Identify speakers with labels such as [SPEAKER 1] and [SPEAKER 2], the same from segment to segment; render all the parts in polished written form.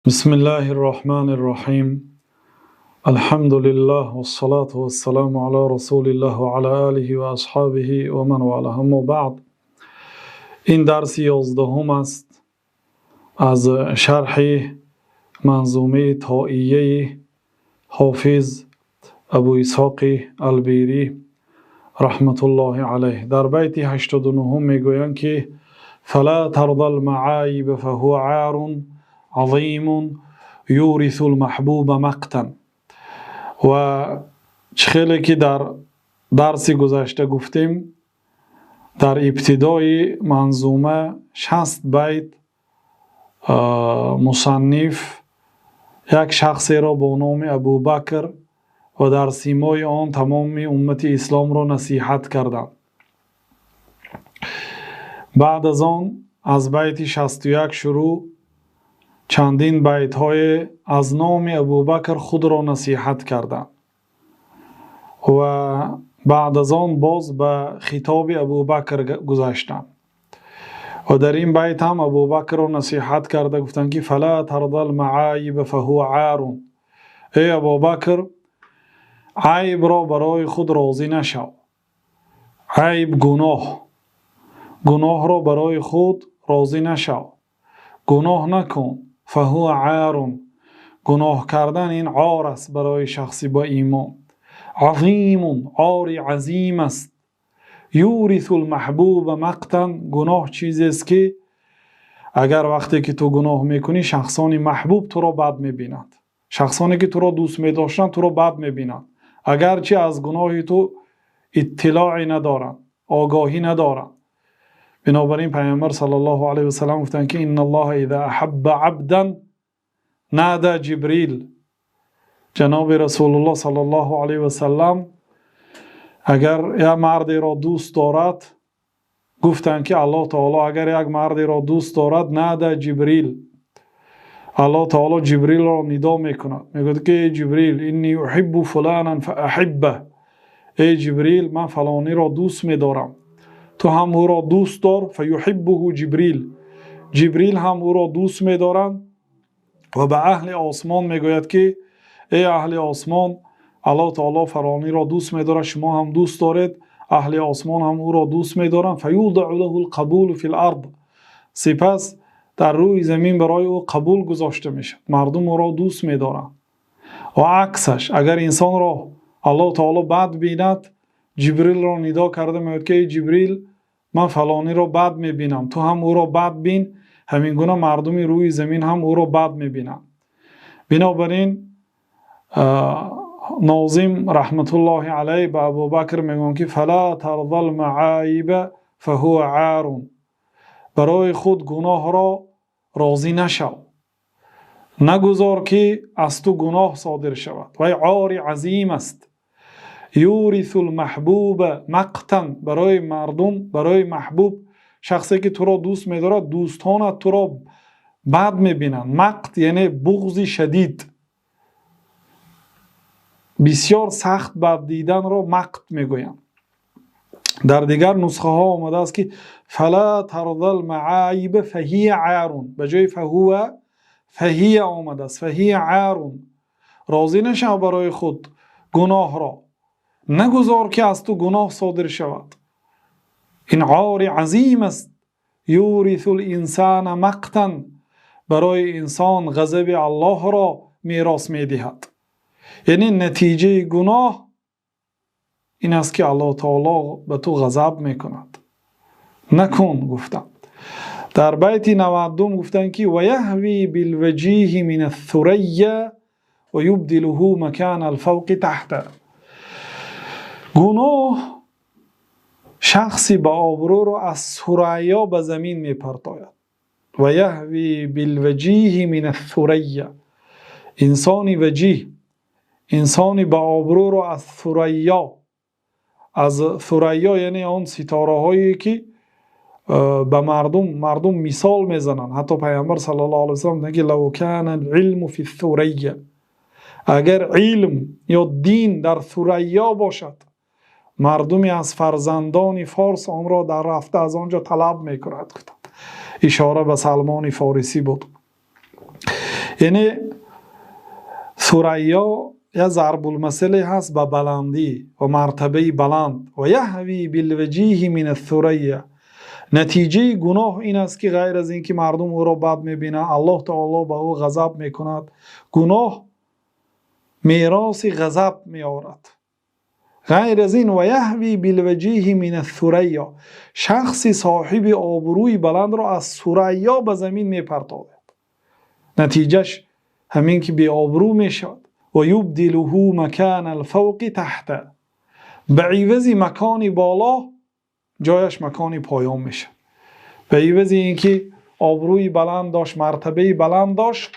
[SPEAKER 1] بسم الله الرحمن الرحيم. الحمد لله والصلاة والسلام على رسول الله وعلى آله وأصحابه ومن والاه. اما بعد، این درس 11 است از شرح منظومه طائیه حافظ ابو اسحاق البیری رحمت الله علیه. در بیت 89 میگویند که فلا ترضى المعایب فهو عار عظیم یورث المحبوب مقتا. و خیلی که در درس گذشته گفتیم، در ابتدای منظومه 60 بیت مصنف یک شخصی را با نام ابوبکر و در سیمای آن تمام امت اسلام را نصیحت کردند. بعد از آن از بیت 61 شروع چندین بیت های از نام ابوبکر خود را نصیحت کردند و بعد از آن باز به خطاب ابوبکر گذاشتند و در این بیت هم ابوبکر را نصیحت کرده، گفتند که فلا ترضى المعایب فهو عار. ای ابوبکر، عیب را برای خود راضی نشو. عیب گناه را برای خود راضی نشو، گناه نکن. فهو عار، گناه کردن این عار است برای شخصی با ایمان. عظیم، عار عظیم است. یورث المحبوب مقتا، گناه چیزی است که اگر وقتی که تو گناه میکنی شخصان محبوب تو را بد میبینند، شخصانی که تو را دوست میداشتند تو را بد میبینند، اگرچه از گناه تو اطلاعی ندارند، آگاهی ندارند. بنابراین پیامبر صلی الله علیه و سلم گفتند که ان الله اذا احب عبدا نادى جبریل. جناب رسول الله صلی الله علیه و سلم اگر یک مردی را دوست دارد، گفتند که الله تعالی اگر یک مردی را دوست دارد نادى جبریل، الله تعالی جبریل را ندا میکند، میگوید که جبریل انی احب فلانا فاحبه. ای جبریل، من فلانی را دوست میدارم، تو هم او را دوست دار. فیحبه جبریل، جبریل هم او را دوست میدارند و به اهل آسمان میگوید که ای اهل آسمان، الله تعالی فلانی را دوست میدارد، شما هم دوست دارید، اهل آسمان هم او را دوست میدارند. فیوضع له القبول فی الارض، سپس در روی زمین برای او قبول گذاشته میشد، مردم او را دوست میدارند. و عکسش، اگر انسان را الله تعالی بد بیند، جبریل را ندا کرده میگوید که جبریل، من فلانی را بد میبینم، تو هم او را بد بین. همین گونه مردم روی زمین هم او را بد میبینند. بنابراین ناظم رحمت الله علیه به ابوبکر میگوید که فلا ترضى المعایب فهو عار، برای خود گناه را راضی نشو، نگذار که از تو گناه صادر شود و عار عظیم است. یورث المحبوب مقتا، برای مردم، برای محبوب، شخصی که تو را دوست می‌دارد، دوستانت تو را بد می‌بینند. مقت یعنی بغض شدید، بسیار سخت بد دیدن را مقت میگویند. در دیگر نسخه ها آمده است که فلا ترضى المعایب فهی عار، به جای فهو فهی آمده است، فهی عار. راضی نشو برای خود گناه را، نگذار که از تو گناه صادر شود، این عار عظیم است. یورث الانسان مقتا، برای انسان غضب الله را میراث میدهد. یعنی نتیجه گناه این است که الله تعالی به تو غضب میکند، نکن گفتند. در بیت 92 گفتند که و یهوی بالوجیه من الثریا و یبدله مکان الفوق تحت. گناه شخصی با آبرو را از ثریا به زمین میپرتاید. و یهوی بالوجیه من الثریا، انسانی وجیه، انسانی با آبرو را از ثریا، از ثریا یعنی آن ستاره هایی که به مردم مثال میزنند. حتی پیامبر صلی الله علیه و سلم میگه لو کان العلم فی الثریا، اگر علم یا دین در ثریا باشد، مردمی از فرزندان فارس آن را در رفته از آنجا طلب میکند. اشاره به سلمان فارسی بود. یعنی ثریا یا ضرب المثل هست به بلندی و مرتبه بلند و یهوی بالوجیه من الثریا. نتیجه گناه این است که غیر از اینکه مردم او را بد میبینند، الله تعالی به او غضب میکند. گناه میراث غضب میآورد. غیر از این و یهوی بالوجیه من الثریا، شخصی صاحب آبروی بلند را از ثریا به زمین میپرتابد. نتیجهش همین که بی آبرو میشود. و یبدله مکان الفوق تحت، به عوض مکانی بالا جایش مکانی پایان میشه. به عوض اینکه آبروی بلند داشت، مرتبه بلند داشت،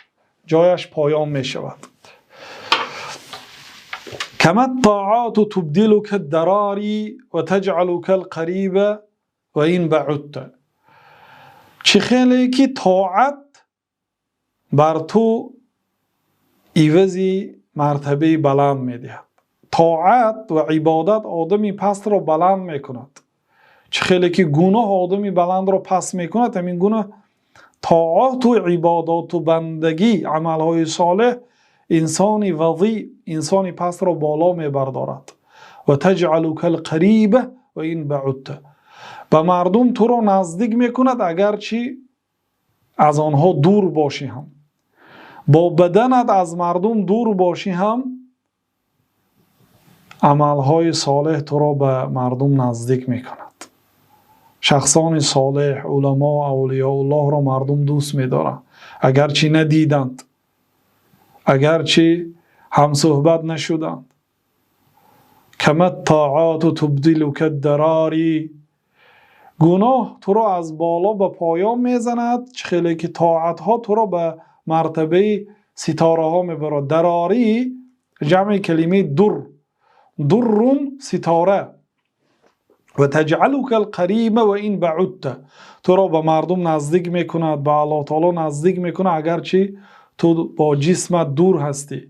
[SPEAKER 1] جایش پایان میشود. کما الطاعات تبدلک الدراری و تجعلک القریب و این بعدت. چه خیلی که طاعت بر تو عوضی مرتبه بلند میدهد. طاعت و عبادت آدمی پست را بلند میکند. چه خیلی که گناه آدمی بلند را پست میکند، همین گناه طاعات و عبادات و بندگی، عملهای صالح انسانی وضیع، انسانی پست را بالا میبردارد. و تجعلک القریب و این بعدت، به مردم تو را نزدیک میکند اگرچه از آنها دور باشی هم. با بدنت از مردم دور باشی هم عملهای صالح تو را به مردم نزدیک میکند. شخصان صالح، علما، اولیاء الله را مردم دوست می‌دارند، اگرچه ندیدند، اگرچه هم صحبت نشدند. کما الطاعات تبدلک الدراری، گناه تو را از بالا به پایان میزند، چه خیلی که طاعت ها تو را به مرتبه ستاره ها میبرد. دراری جمع کلمه در، درون ستاره. و تجعلک القریب و این بعدت، تو را به مردم نزدیک میکند، به الله تعالی نزدیک میکند اگرچه تو با جسمت دور هستی.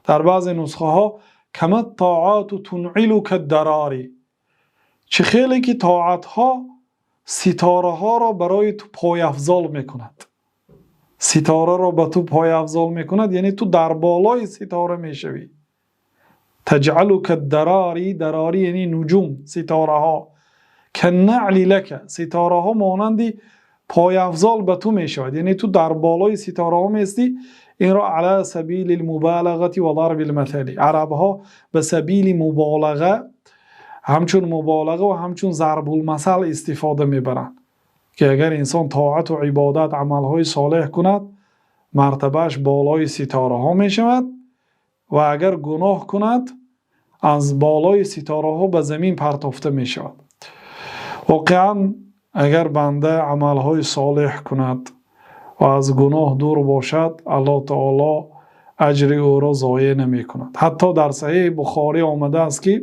[SPEAKER 1] در بعض نسخه ها کما الطاعات تنعلک الدراری، چه خیلی که طاعت ها ستاره ها را برای تو پای افضال میکند. ستاره را به تو پای افضال میکند یعنی تو در بالای ستاره میشوی. تجعلک الدراری، دراری یعنی نجوم، ستاره ها. کنعل لک، ستاره ها مانندی پای افضال به تو میشود، یعنی تو در بالای ستاره ها میستی. این را علی سبیل المبالغه و ضرب المثل، عرب ها به سبیل مبالغه، همچون مبالغه و همچون ضرب المثل استفاده میبرند که اگر انسان طاعت و عبادت، عملهای صالح کند، مرتبهش بالای ستاره ها میشود و اگر گناه کند از بالای ستاره ها به زمین پرتافته میشود. واقعا اگر بنده عملهای صالح کند و از گناه دور باشد، الله تعالی اجر او را ضایع نمی کند. حتی در صحیح بخاری آمده است که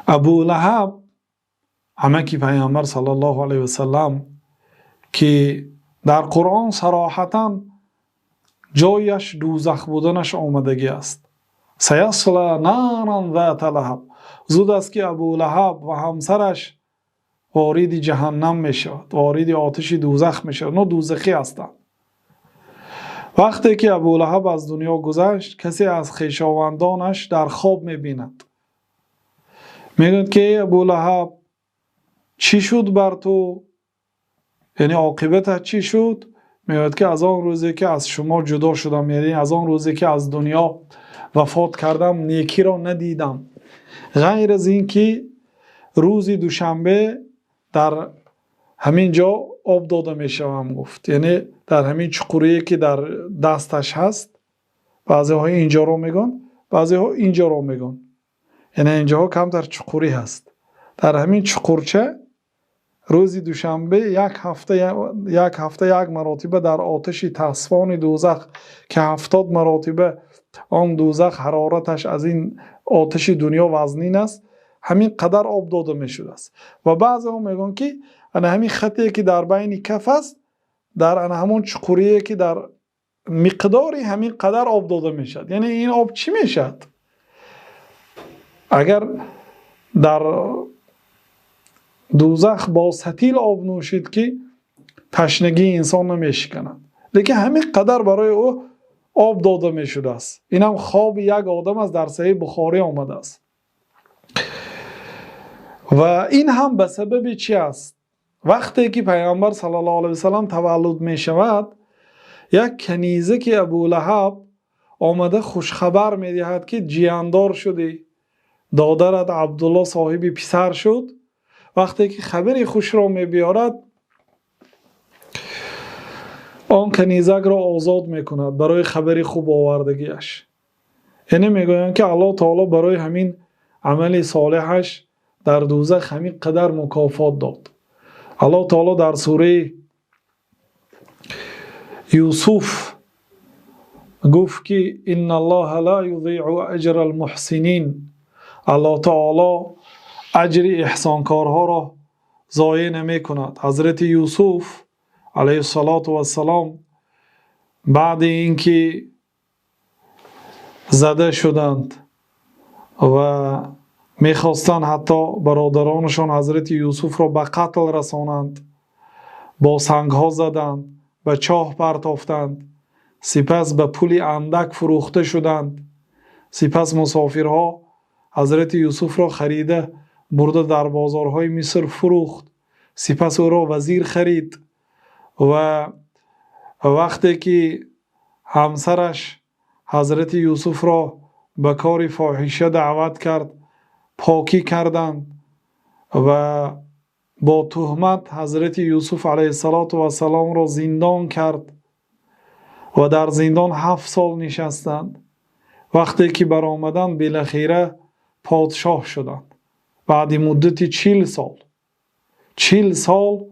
[SPEAKER 1] ابو لهب، عمکی پیامبر صلی الله علیه و سلم، که در قرآن صراحتا جایش دوزخ بودنش آمدگی است. سیصلی نارا ذات لهب، زود است که ابو لهب و همسرش وارد جهنم می شود، وارد آتش دوزخ می شود. نه دوزخی هستند. وقتی که ابو لهب از دنیا گذشت، کسی از خویشاوندانش در خواب می بیند. میگوید که ابو لهب چی شد بر تو؟ یعنی عاقبتت چی شد؟ میگوید که از آن روزی که از شما جدا شدم، یعنی از آن روزی که از دنیا وفات کردم، نیکی را ندیدم غیر از این که روزی دوشنبه در همین جا آب داده می شوم. گفت یعنی در همین چقوری که در دستش هست، بعضی ها اینجا رو میگن، بعضی ها اینجا رو میگن، یعنی اینجا ها کمتر چقوری هست. در همین چقورچه روزی دوشنبه یک هفته یک مراتبه در آتش تصفان دوزخ که 70 مراتبه آن دوزخ حرارتش از این آتش دنیا وزنین است، همین قدر آب داده می شده است. و بعضی ها میگن که همین خطی که در بین کف است، در همون چقوریه که در مقداری همین قدر آب داده می شد. یعنی این آب چی می شد؟ اگر در دوزخ با ستیل آب نوشید که تشنگی انسان نمی شکند، لیکن همین قدر برای او آب داده می شده است. این هم خواب یک آدم است، در صحیح بخاری آمده است. و این هم به سبب چی است؟ وقتی که پیامبر صلی الله علیه و سلم تولد می شود، یک کنیزه که ابولهب آمده خوشخبر می دهد که جیاندار شدی، دادرت عبدالله صاحب پسر شد. وقتی که خبری خوش را می بیارد، آن کنیزک را آزاد می کند برای خبری خوب آوردگیش. یعنی می گویند که الله تعالی برای همین عمل صالحش در دوزخ همین قدر مکافات داد. الله تعالی در سوره یوسف گفت که ان الله لا یضیع اجر المحسنین. الله تعالی اجر احسانکارها را ضایع نمی کند. حضرت یوسف علیه السلام بعد اینکه زده شدند و میخواستند حتی برادرانشان حضرت یوسف را به قتل رسانند، با سنگ ها زدند، به چاه پرتافتند، سپس به پول اندک فروخته شدند. سپس مسافرها حضرت یوسف را خریده برده در بازارهای مصر فروخت. سپس او را وزیر خرید و وقتی که همسرش حضرت یوسف را به کار فاحشه دعوت کرد، پاکی کردند و با تهمت حضرت یوسف علیه السلام را زندان کرد و در زندان 7 سال نشستند. وقتی که برآمدند بالاخره پادشاه شدند. بعد مدت 40 سال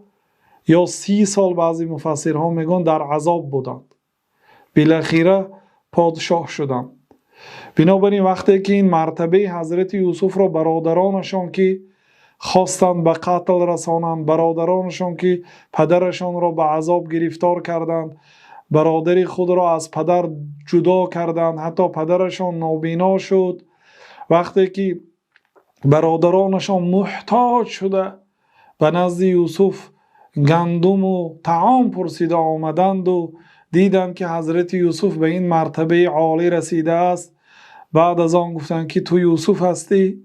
[SPEAKER 1] یا 30 سال بعضی مفسرها میگن در عذاب بودند، بالاخره پادشاه شدند. بنابراین وقتی که این مرتبه حضرت یوسف را برادرانشان که خواستند به قتل رسانند، برادرانشان که پدرشان را به عذاب گرفتار کردند، برادر خود را از پدر جدا کردند، حتی پدرشان نابینا شد، وقتی که برادرانشان محتاج شده به نزد یوسف گندم و طعام پرسیده آمدند و دیدند که حضرت یوسف به این مرتبه عالی رسیده است، بعد از آن گفتند که تو یوسف هستی،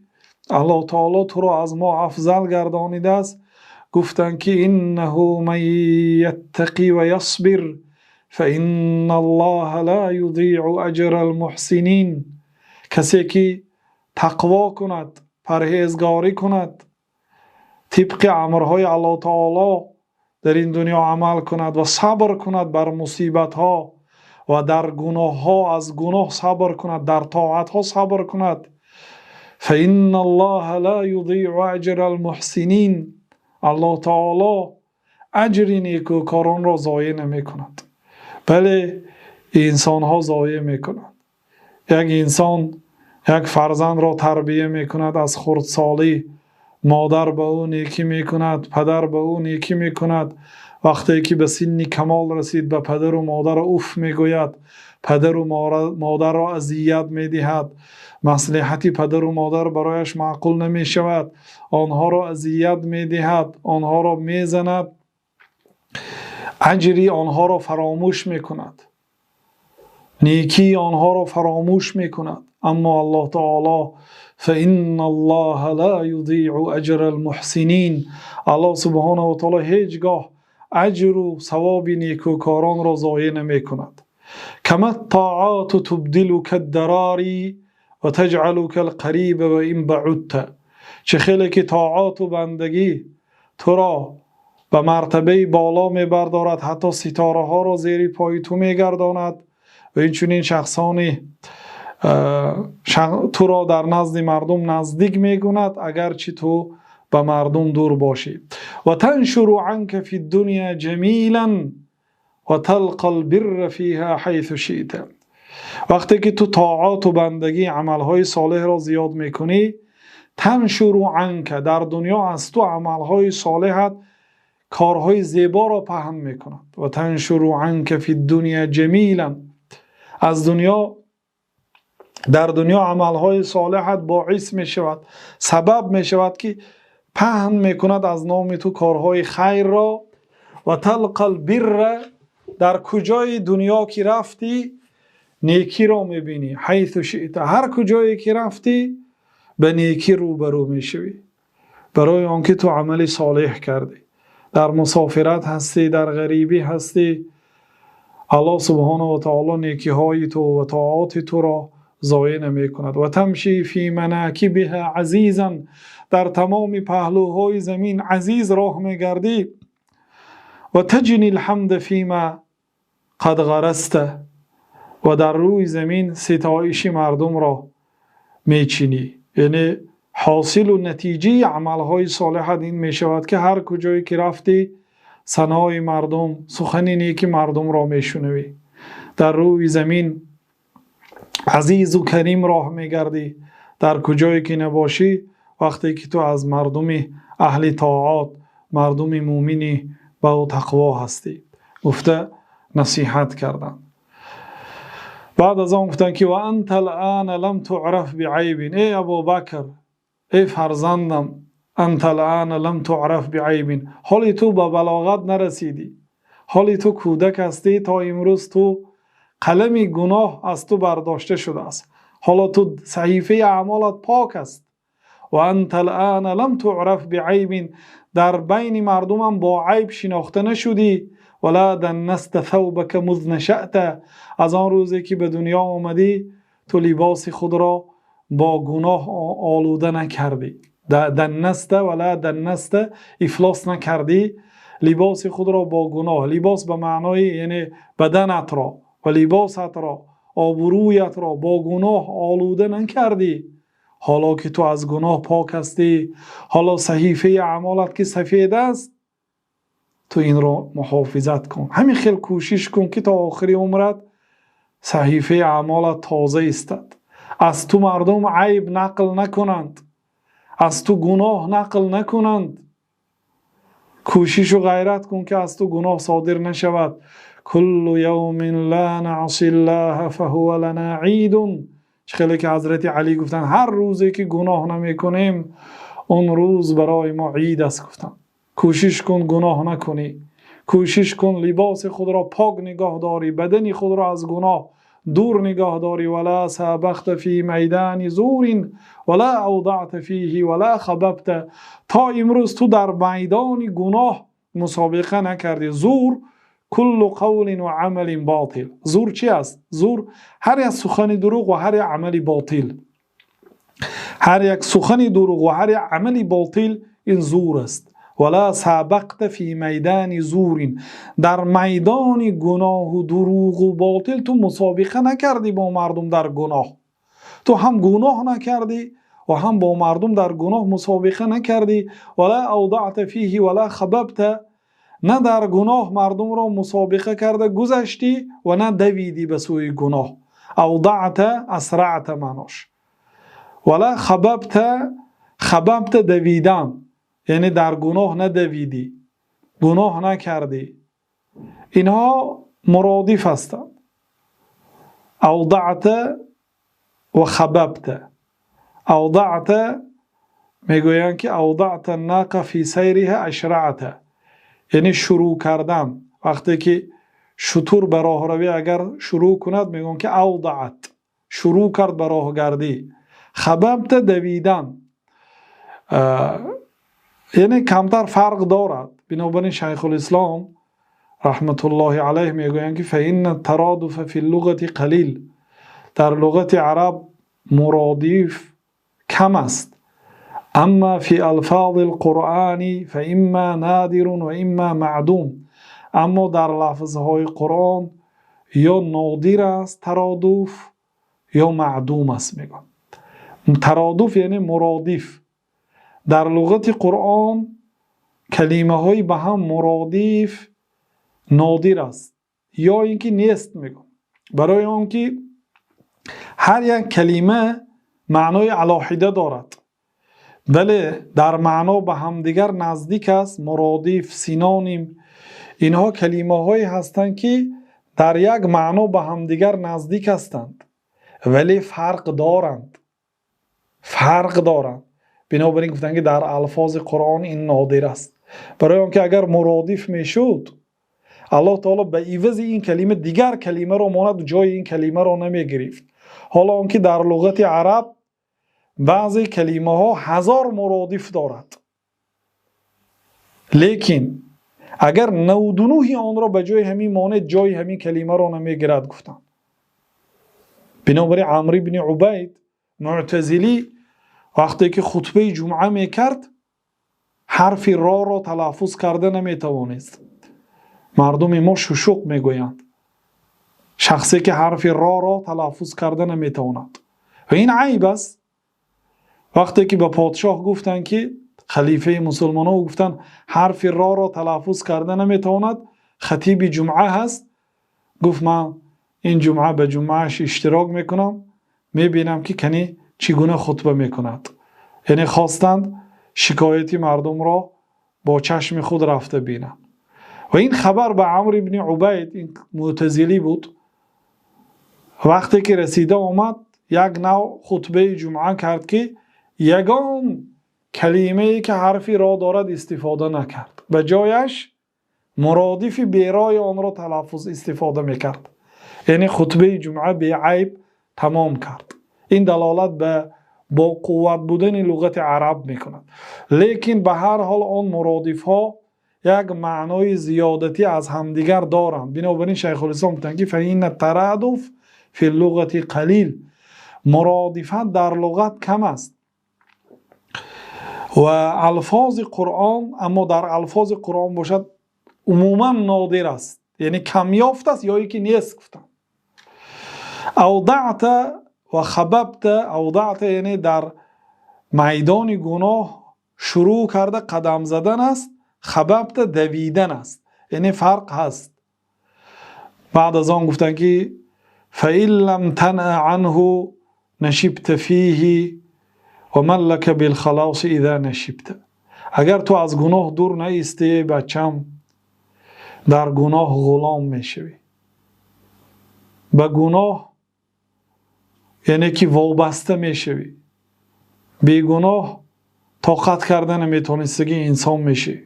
[SPEAKER 1] الله تعالی تو را از ما افضل گردانیده است. گفتند که انه من یتقی و یصبر فان الله لا یضیع اجر المحسنین. کسی که تقوا کند، پرهیزگاری کند، طبق امرهای الله تعالی در این دنیا عمل کند و صبر کند بر مصیبت ها و در گناه ها از گناه صبر کند، در طاعت ها صبر کند، فإن الله لا یضیع اجر المحسنین. الله تعالی اجر نیکوکاران را ضایع نمی کند، بله انسان ها ضایع می کند. یک انسان یک فرزند را تربیه می کند، از خردسالی مادر به او نیکی می کند، پدر به او نیکی می کند. وقتی که به سن کمال رسید به پدر و مادر اوف می گوید، پدر و مادر را اذیت می دهد، مصلحت پدر و مادر برایش معقول نمی شود، آنها را اذیت می دهد، آنها را می زند، اجری آنها را فراموش می کند، نیکی آنها را فراموش می کند. اما الله تعالی فإن الله لا یضیع اجر المحسنین. الله سبحانه و تعالی هیچگاه اجر و ثواب نیکوکاران را ضایع نمی کند. کما الطاعات تبدلک الدراری و تجعلک القریب و این بعدت. چه خیلی که طاعات و بندگی تو را به مرتبه بالا می بردارد، حتی ستاره ها را زیر پای تو می گرداند و این چنین شخصانی تو را در نزد مردم نزدیک می کند اگرچه تو به مردم دور باشی. و تنشر عنک فی الدنیا جمیلا و تلقى البر فیها حیث شئت. وقتی که تو طاعات و بندگی عملهای صالح را زیاد میکنی، تنشر عنک در دنیا از تو عملهای صالحت کارهای زیبا را پهن میکند. و تنشر عنک فی الدنیا جمیلا، از دنیا در دنیا عملهای صالحت باعث می شود، سبب می شود که پهن می کند از نام تو کارهای خیر را. و تلقى البر در کجای دنیا که رفتی نیکی را میبینی. حیث شئت، هر کجایی که رفتی به نیکی روبرو میشوی، برای آنکه تو عمل صالح کردی. در مسافرت هستی، در غریبی هستی، الله سبحانه و تعالی نیکی های تو و طاعات تو را ضایع نمی کند. و تمشی فی مناکبها عزیزا، در تمام پهلوهای زمین عزیز راه میگردی. و تجنی الحمد فیما قد غرست، و در روی زمین ستایش مردم را میچینی. یعنی حاصل و نتیجه عملهای صالحت این میشود که هر کجایی که رفتی ثنای مردم، سخن نیکی مردم را میشنوی. در روی زمین عزیز و کریم راه میگردی. در کجایی که نباشی، وقتی که تو از مردم اهل طاعات، مردم مومنی با تقوا هستی. گفته نصیحت کردن. بعد از آن گفتن که و انت الان لم تعرف بعیب، ای ابوبکر، ای فرزندم، انت الان لم تعرف بعیب، حالی تو به بلاغت نرسیدی، حالی تو کودک هستی، تا امروز تو قلم گناه از تو برداشته شده است، حالا تو صحیفه اعمالت پاک است. و انت الان لم تعرف بعیب، در بین مردمم با عیب شناخته نشدی. ولا دنست ثوبک مذ نشأت، از آن روزی که به دنیا آمدی تو لباس خود را با گناه آلوده نکردی. دنست ولا دنست، افلاس نکردی لباس خود را با گناه. لباس به معنای یعنی بدنت را و لباست را، آبرویت را با گناه آلوده نکردی. حالا که تو از گناه پاک هستی، حالا صحیفه اعمالت که سفید است، تو این را محافظت کن. همین خیلی کوشش کن که تا آخری عمرت صحیفه اعمالت تازه استد، از تو مردم عیب نقل نکنند، از تو گناه نقل نکنند. کوشش و غیرت کن که از تو گناه صادر نشود. کل یوم لا نعصی الله فهو لنا عید، خیلی که حضرت علی گفتن هر روزی که گناه نمی کنیم اون روز برای ما عید است. گفتن کوشش کن گناه نکنی، کوشش کن لباس خود را پاک نگاه داری، بدن خود را از گناه دور نگاه داری. ولا سابقت فی میدان زور ولا اوضعت فیه ولا خببت، تا امروز تو در میدان گناه مسابقه نکردی. زور کل قول و عمل باطل. زور چی است؟ زور هر یک سخن دروغ و هر یک عمل باطل. هر یک سخن دروغ و هر یک عمل باطل این زور است. ولا سابقت فی میدان زور، در میدان گناه و دروغ و باطل تو مسابقه نکردی با مردم در گناه. تو هم گناه نکردی و هم با مردم در گناه مسابقه نکردی. ولا اوضعت فیه ولا خببت، نه در گناه مردم را مسابقه کرده گذشتی و نه دویدی به سوی گناه. اوضعت اسرعت معناش. ولا خببت دویدن، یعنی در گناه ندویدی، گناه نکردی. اینها مرادف هستند. اوضعت و خببت. اوضعت میگویند که اوضعت الناقه فی سیرها اشرعت، یعنی شروع کردن. وقتی که شتر به راه روی اگر شروع کند میگن که اوضعت، شروع کرد به راه گردی. خببت دویدن، یعنی کمتر فرق دارد. بنابراین شیخ الاسلام رحمت الله علیه میگویند که فإن الترادف فی اللغة قلیل، در لغت عرب مرادف کم است. اما فی الفاظ القرآن فاما نادر و اما معدوم، اما در لفظهای قرآن یا نادر است ترادف یا معدوم است. میگن ترادف یعنی مرادف. در لغت قرآن کلمه های به هم مرادف نادر است یا اینکه نیست. میگن برای آنکه هر یک کلمه معنای علاحده دارد، ولی در معنا به هم دیگر نزدیک است. مرادف، سینونیم، اینها کلمه هایی هستند که در یک معنا به هم دیگر نزدیک هستند ولی فرق دارند. بنابراین گفتن که در الفاظ قرآن این نادر است. برای آنکه اگر مرادف میشد، الله تعالی به عوض این کلمه دیگر کلمه را ماند و جای این کلمه را نمی گرفت. حالا آنکه در لغت عرب بعضی کلمه ها 1000 مرادف دارد، لیکن اگر 99 آن را به جای همین ماند جای همین کلمه را نمی گیرد گفتند. بنابراین عمرو بن عبید معتزلی وقتی که خطبه جمعه میکرد حرف را تلفظ کرده نمیتوانست. مردم ما ششوق میگویند، شخصی که حرف را تلفظ کرده نمیتواند و این عیب است. وقتی که به پادشاه گفتند که خلیفه مسلمان ها گفتند حرف را تلفظ کرده نمیتواند، خطیب جمعه هست، گفت من این جمعه به جمعهش اشتراک میکنم، میبینم که کنی چگونه خطبه میکند. یعنی خواستند شکایتی مردم را با چشم خود رفته بینند. و این خبر به عمرو بن عبید، این معتزلی بود، وقتی که رسیده آمد یک نوع خطبه جمعه کرد که یگان کلمه‌ای که حرفی را دارد استفاده نکرد، به جایش مرادف بیرای آن را تلفظ استفاده میکرد. یعنی خطبه جمعه به عیب تمام کرد. این دلالت به با قوت بودن لغت عرب میکند. لیکن به هر حال آن مرادف ها یک معنای زیادتی از همدیگر دارند. بنابراین شیخ الاسلام گفتند که فإن الترادف فی اللغت قلیل، مرادفت در لغت کم است و الفاظ قرآن، اما در الفاظ قرآن باشد عموما نادر است، یعنی کمیافت است یا یکی نیست. گفتم اوضعت و خببت، اوضعت یعنی در میدان گناه شروع کرده قدم زدن است، خببت دویدن است، یعنی فرق هست. بعد از آن گفتن که فإن لم تنأ عنه نشبت فیه و من لک بالخلاص اذا نشبت. اگر تو از گناه دور نیستی بچم، در گناه غلام میشوی. به گناه یعنی که وابسته میشوی، بی گناه طاقت کردن نمیتونستگی انسان میشی.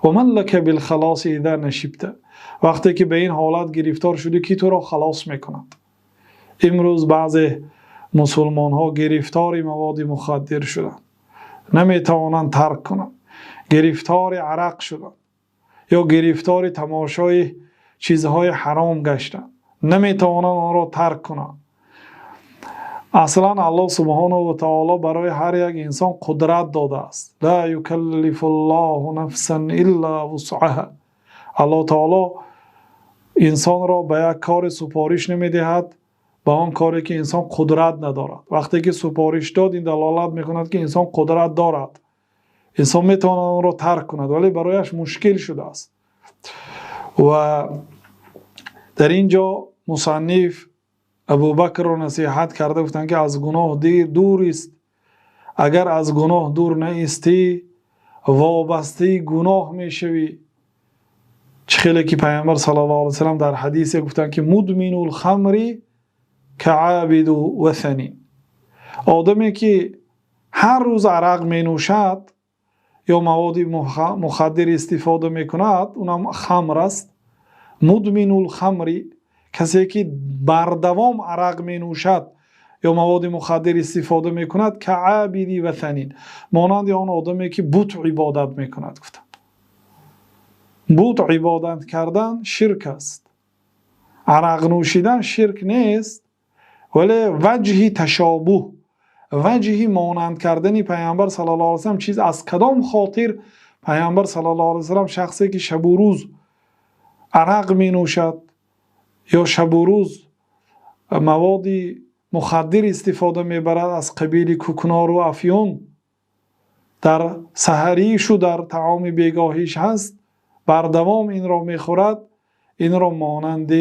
[SPEAKER 1] و من لک بالخلاص اذا نشبت، وقتی که به این حالت گرفتار شدی کی تو را خلاص میکند. امروز بعضی مسلمان ها گرفتار مواد مخدر شدن، نمیتوانند ترک کنند، گرفتار عرق شدن یا گرفتار تماشای چیزهای حرام گشتن، نمیتوانند آن را ترک کنند. اصلا الله سبحانه و تعالی برای هر یک انسان قدرت داده است. لا یکلف الله نفسا الا وسعها. الله تعالی انسان را به یک کار سپارش نمیدهد به آن کاری که انسان قدرت ندارد. وقتی که سپارش داد این دلالت میکند که انسان قدرت دارد، انسان میتواند آن را ترک کند، ولی برایش مشکل شده است. و در اینجا مصنف ابوبکر را نصیحت کرده، گفتند که از گناه دور است. اگر از گناه دور نیستی وابسته گناه میشوی. خیلی که پیامبر صلی الله علیه و سلم در حدیث گفتند که مدمن الخمر کعابد وثنی، آدمی که هر روز عرق می نوشد یا مواد مخدر استفاده می کند اونم خمر است. مدمن الخمر، کسی که بردوام عرق می نوشد یا مواد مخدر استفاده می کند، کعابد وثنی، مانند آن آدمی که بت عبادت می کند. گفتم بت عبادت کردن شرک است. عرق نوشیدن شرک نیست، ولی وجهی تشابه، وجهی مانند کردن پیامبر صلی الله علیه و سلم چیز از کدام خاطر پیامبر صلی الله علیه و سلم شخصی که شب و روز عرق می نوشد یا شب و روز مواد مخدر استفاده می برد از قبیل کوکنار و افیون، در سحریش و در طعام بیگاهیش هست، بر دوام این را می خورد، این را مانند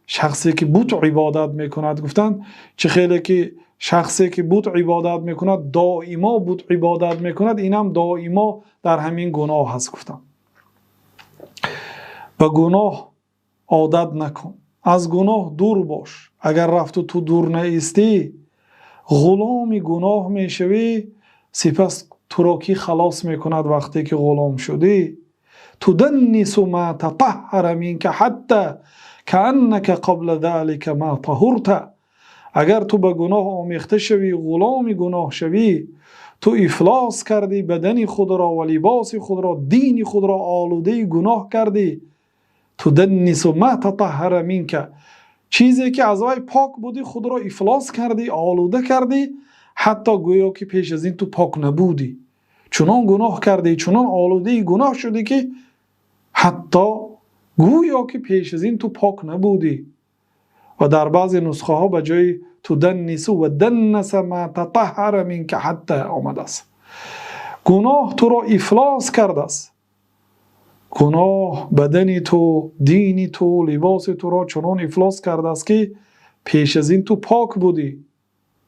[SPEAKER 1] شخصی که بت عبادت میکند. گفتند چه خیلی که شخصی که بت عبادت میکند دائما بت عبادت میکند، اینم دائما در همین گناه هست. گفتم به گناه عادت نکن، از گناه دور باش. اگر رفت و تو دور نیستی غلام گناه میشوی، سپس تو را کی خلاص میکند؟ وقتی که غلام شدی تدنس ما تطهر منك حتی كأنك قبل ذلك ما طهرت. اگر تو به گناه آمیخته شوی، غلام گناه شوی، تو افلاس کردی بدن خود را و لباس خود را، دین خود را آلوده گناه کردی. تدنس ما تطهر منک، چیزی که از وی پاک بودی خود را افلاس کردی، آلوده کردی، حتی گویا که پیش از این تو پاک نبودی. چنان گناه کردی، چنان آلوده گناه شدی که حتی گویا که پیش از این تو پاک نبودی. و در بعض نسخه ها به جای تدنس و دنس ما تطهر منک حتی آمده است. گناه تو را افلاس کرده است. گناه بدن تو، دین تو، لباس تو را چنان افلاس کرده است که پیش از این تو پاک بودی.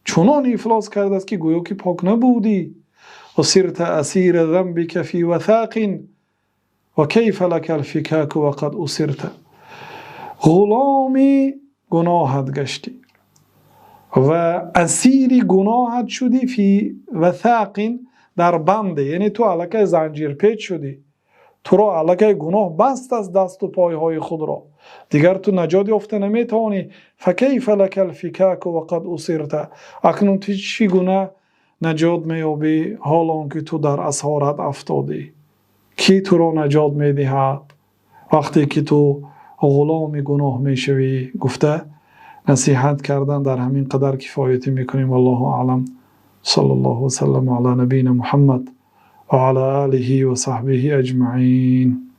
[SPEAKER 1] چنان افلاس کرده است که گویا که پاک نبودی. و صرت اسیر ذنبک فی وثاق و کیف لک الفکاک و قد اسرت. غلامی گناهت گشتی و اسیری گناهت شدی فی وثاق، در بنده، یعنی تو علاقه زنجیر پیچ شدی. تو را علاقه گناه بست از دست و پایهای خود را، دیگر تو نجات یافته نمیتوانی. فکیف لک الفکاک و قد اسرت. اکنون تو چگونه نجات میابی حالان که تو در اسارت افتادی؟ کی تو را نجات میدهد وقتی که تو غلام گناه میشوی؟ گفته نصیحت کردن در همین قدر کفایتی میکنیم. والله اعلم. صلی الله وسلم علی نبینا محمد و علی آله و صحبه اجمعین.